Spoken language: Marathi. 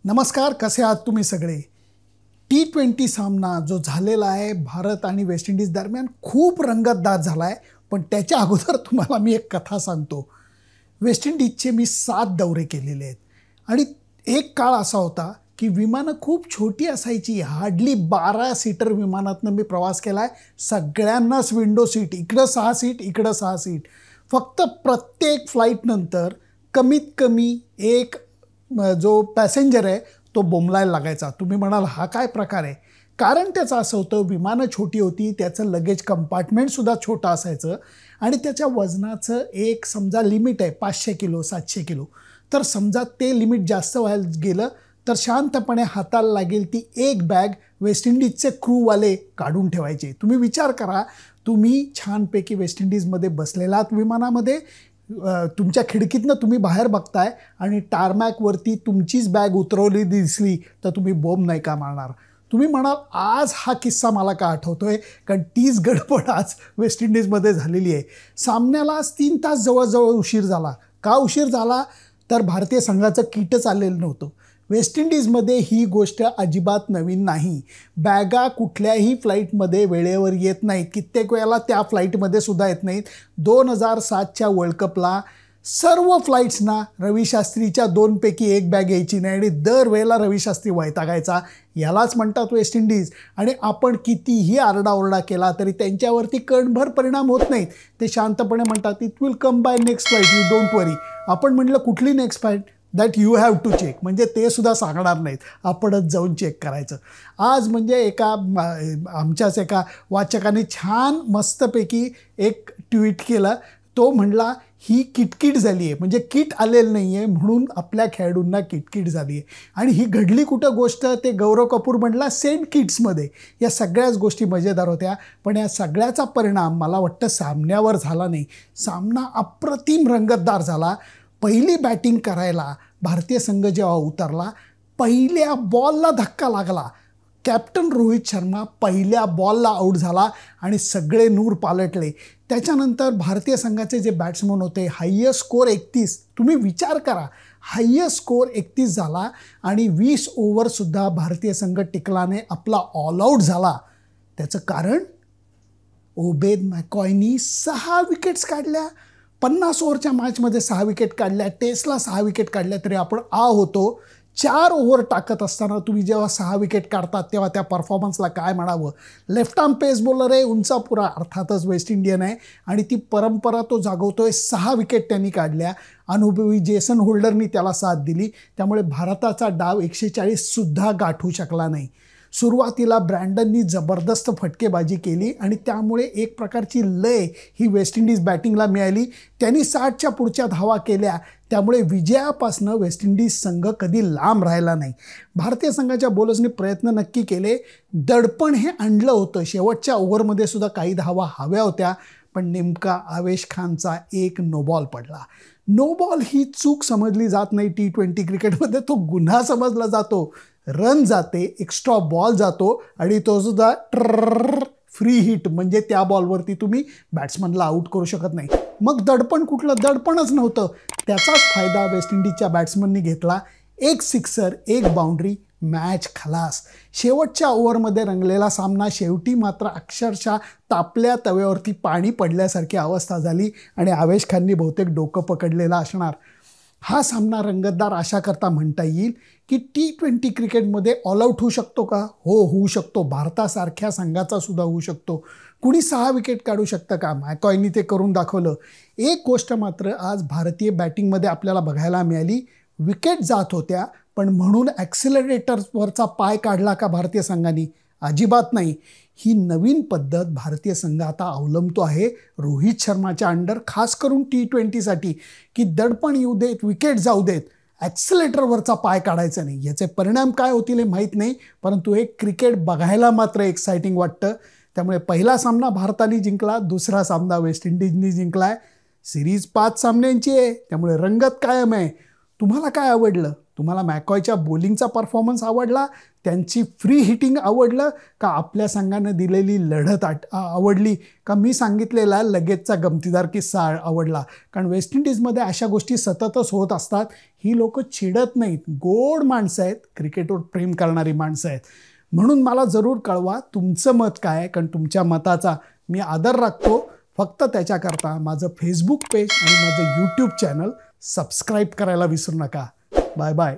नमस्कार, कसे आहात तुम्ही सगळे? T20 सामना जो झालेला आहे भारत आणि वेस्ट इंडिज दरम्यान खूप रंगतदार झाला आहे. पण त्याच्या अगोदर तुम्हाला मी एक कथा सांगतो. वेस्ट इंडिजचे मी 7 दौरे केलेले आहेत आणि एक काळ असा होता की विमानं खूप छोटी असायची. हार्डली 12 सीटर विमानातनं मी प्रवास केला आहे. सगळ्यांनाच विंडो सीट, इकडं 6 सीट, इकडं 6 सीट. फक्त प्रत्येक फ्लाईटनंतर कमीत कमी एक जो पॅसेंजर आहे तो बोंबलायला लागायचा. तुम्ही म्हणाल हा काय प्रकार आहे? कारण त्याचं असं होतं, विमानं छोटी होती, त्याचं लगेज कंपार्टमेंटसुद्धा छोटं असायचं आणि त्याच्या वजनाचं एक समजा लिमिट आहे 500 किलो 700 किलो. तर समजा ते लिमिट जास्त व्हायला गेलं तर शांतपणे हाताला लागेल ती एक बॅग वेस्ट इंडिजचे क्रूवाले काढून ठेवायचे. तुम्ही विचार करा, तुम्ही छानपैकी वेस्ट इंडिजमध्ये बसलेलात विमानामध्ये, तुमच्या खिडकीतनं तुम्ही बाहेर बघताय आणि टारमॅकवरती तुमचीच बॅग उतरवली दिसली तर तुम्ही बोंब नाही का मारणार? तुम्ही म्हणाल आज हा किस्सा मला का आठवतोय? कारण तीच गडबड आज वेस्ट इंडिजमध्ये झालेली आहे. सामन्याला आज 3 तास जवळजवळ उशीर झाला. का उशीर झाला? तर भारतीय संघाचं किटच आलेलं नव्हतं. वेस्ट इंडिजमध्ये ही गोष्ट अजिबात नवीन नाही. बॅगा कुठल्याही फ्लाईटमध्ये वेळेवर येत नाहीत. कित्येक वेळेला त्या फ्लाईटमध्ये सुद्धा येत नाहीत. 2007च्या वर्ल्ड कपला सर्व फ्लाईट्सना रवी शास्त्रीच्या 2 पैकी एक बॅग यायची नाही आणि दरवेळेला रवी शास्त्री वैतागायचा. यालाच म्हणतात वेस्ट इंडिज. आणि आपण कितीही आरडाओरडा केला तरी त्यांच्यावरती कणभर परिणाम होत नाहीत. ते शांतपणे म्हणतात it will come by next flight, you don't worry. आपण म्हटलं कुठली next flight? That you have to check. म्हणजे ते सुद्धा सांगणार नाहीत, आपणच जाऊन चेक करायचं. आज म्हणजे आमच्याच एका वाचकाने छान मस्तपैकी एक ट्विट केलं. तो म्हणला ही किटकिट झाली आहे, म्हणजे किट आलेलं नाही आहे म्हणून आपल्या खेळाडूंना किटकिट झाली आहे. आणि ही घडली कुठं गोष्ट? ते गौरव कपूर म्हणला सेंट किट्समध्ये. या सगळ्याच गोष्टी मजेदार होत्या. पण या सगळ्याचा परिणाम मला वाटतं सामन्यावर झाला नाही. सामना अप्रतिम रंगतदार झाला. पहिली बॅटिंग करायला भारतीय संघ जेव्हा उतरला, पहिल्या बॉलला धक्का लागला. कॅप्टन रोहित शर्मा पहिल्या बॉलला आऊट झाला आणि सगळे नूर पालटले. त्याच्यानंतर भारतीय संघाचे जे बॅट्समन होते, हायेस्ट स्कोर 31. तुम्ही विचार करा, हायेस्ट स्कोर 31 झाला आणि 20 ओव्हरसुद्धा भारतीय संघ टिकलाने आपला ऑल आऊट झाला. त्याचं कारण ओबेद मॅकॉयनी 6 विकेट्स काढल्या. 50 ओव्हरच्या मॅचमध्ये 6 विकेट काढल्या. टेस्टला 6 विकेट काढल्या तरी आपण होतो. 4 ओव्हर टाकत असताना तुम्ही जेव्हा 6 विकेट काढतात तेव्हा त्या परफॉर्मन्सला काय म्हणावं? लेफ्ट आर्म पेस बॉलर आहे, उंचापुरा, अर्थातच वेस्ट इंडियन आहे आणि ती परंपरा तो जागवतोय. 6 विकेट त्यांनी काढल्या. अनुभवी जेसन होल्डरनी त्याला साथ दिली. त्यामुळे भारताचा डाव 140सुद्धा गाठू शकला नाही. सुरुवातीला ब्रँडननी जबरदस्त फटकेबाजी केली आणि त्यामुळे एक प्रकारची लय ही वेस्ट इंडिज बॅटिंगला मिळाली. त्यांनी 60च्या पुढच्या धावा केल्या. त्यामुळे विजयापासून वेस्ट इंडिज संघ कधी लांब राहिला नाही. भारतीय संघाच्या बॉलर्सनी प्रयत्न नक्की केले. दडपण हे आणलं होतं. शेवटच्या ओव्हरमध्ये सुद्धा काही धावा हव्या होत्या. पण नेमका आवेश खानचा एक नो बॉल पडला. नो बॉल ही चूक समजली जात नाही T20 क्रिकेटमध्ये, तो गुन्हा समजला जातो. रन जाते, एक्स्ट्रा बॉल जातो आणि तो सुद्धा फ्री हिट, म्हणजे त्या बॉलवरती तुम्ही बॅट्समनला आऊट करू शकत नाही. मग दडपण कुठलं? दडपणच नव्हतं. त्याचाच फायदा वेस्ट इंडिजच्या बॅट्समननी घेतला. एक सिक्सर, एक बाउंड्री, मॅच खलास. शेवटच्या ओव्हरमध्ये रंगलेला सामना शेवटी मात्र अक्षरशः तापल्या तव्यावरती पाणी पडल्यासारखी अवस्था झाली आणि आवेश खाननी बहुतेक डोकं पकडलेलं असणार. हा सामना रंगतदार अशा करता म्हणता येईल की T20 क्रिकेटमध्ये ऑल आऊट होऊ शकतो का? हो, होऊ शकतो. भारतासारख्या संघाचा सुद्धा होऊ शकतो. कुणी 6 विकेट काढू शकतं का? मॅकॉयनी ते करून दाखवलं. एक गोष्ट मात्र आज भारतीय बॅटिंगमध्ये आपल्याला बघायला मिळाली. विकेट जात होत्या, पण म्हणून ॲक्सिलरेटरवरचा पाय काढला का भारतीय संघाने? अजिबात नाही. ही नवीन पद्धत भारतीय संघ आता अवलंबतो आहे रोहित शर्माच्या अंडर, खास करून T20साठी, की दडपण येऊ देत, विकेट जाऊ देत, ॲक्सिलेटरवरचा पाय काढायचा नाही. याचे परिणाम काय होतील हे माहीत नाही, परंतु हे क्रिकेट बघायला मात्र एक्साइटिंग वाटतं. त्यामुळे पहिला सामना भारताने जिंकला, दुसरा सामना वेस्ट इंडिजनी जिंकला आहे. सिरीज 5 सामन्यांची आहे, त्यामुळे रंगत कायम आहे. तुम्हाला काय आवडलं? तुम्हाला मॅकॉयच्या बॉलिंगचा परफॉर्मन्स आवडला, त्यांची फ्री हिटिंग आवडलं का आपल्या संघानं दिलेली लढत आवडली का मी सांगितलेला लगेचचा गमतीदार किस्सा आवडला? कारण वेस्ट इंडिजमध्ये अशा गोष्टी सततच होत असतात. ही लोक चिडत नाहीत, गोड माणसं आहेत, क्रिकेटवर प्रेम करणारी माणसं आहेत. म्हणून मला जरूर कळवा तुमचं मत काय आहे, कारण तुमच्या मताचा मी आदर राखतो. फक्त त्याच्याकरता माझं फेसबुक पेज आणि माझं यूट्यूब चॅनल सबस्क्राईब करायला विसरू नका. Bye bye.